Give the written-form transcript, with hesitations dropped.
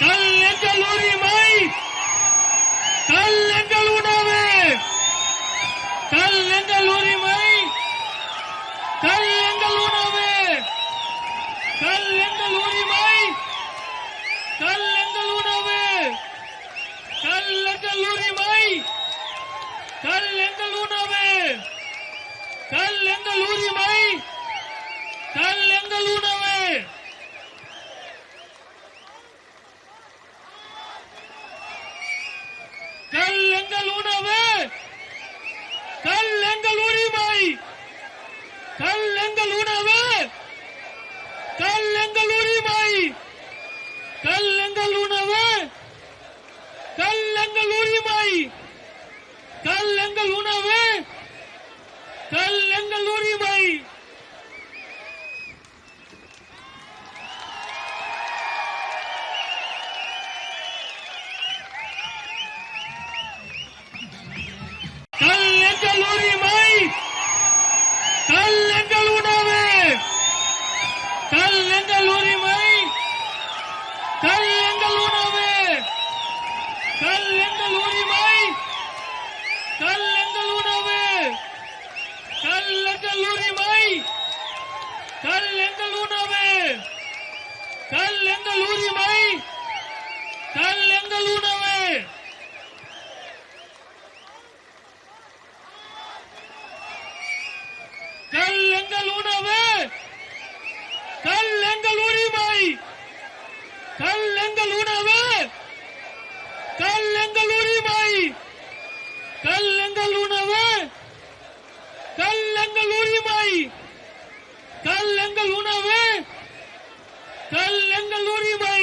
கல் எங்கள் உரிமை, கல் எங்கள் உணவு, கல் எங்கள் உரிமை, கல் எங்கள் உணவு, கல் எங்கள் உரிமை, கல் எங்கள் உணவு, கல் எங்கள் உரிமை, கல் எங்கள் உணவு, கல் எங்கள் உரிமை, கல் எங்கள் உணவு. கல் எங்கள் உணவு, கல் எங்கள் உரிமை, கல் எங்கள் உணவு, கல் எங்கள் உரிமை, கல் எங்கள் உணவு, கல் எங்கள் உரிமை, கல் எங்கள் உணவு, கல் எங்கள் உரிமை. கல் எங்கள் உரிமை, கல் எங்கள் உணவு, கல் எங்கள் உரிமை, கல் எங்கள் உணவு, கல் எங்கள் உரிமை, கல் எங்கள் உணவு, கல் எங்கள் உரிமை, கல் எங்கள் உணவு, கல் எங்கள் உரிமை, கல் எங்கள் உணவு. கல் எங்கள் உணவு, கல் எங்கள் உரிமை, கல் எங்கள் உணவு, கல் எங்கள் உரிமை, கல் எங்கள் உணவு, கல் எங்கள் உரிமை, கல் எங்கள் உணவு, கல் எங்கள் உரிமை.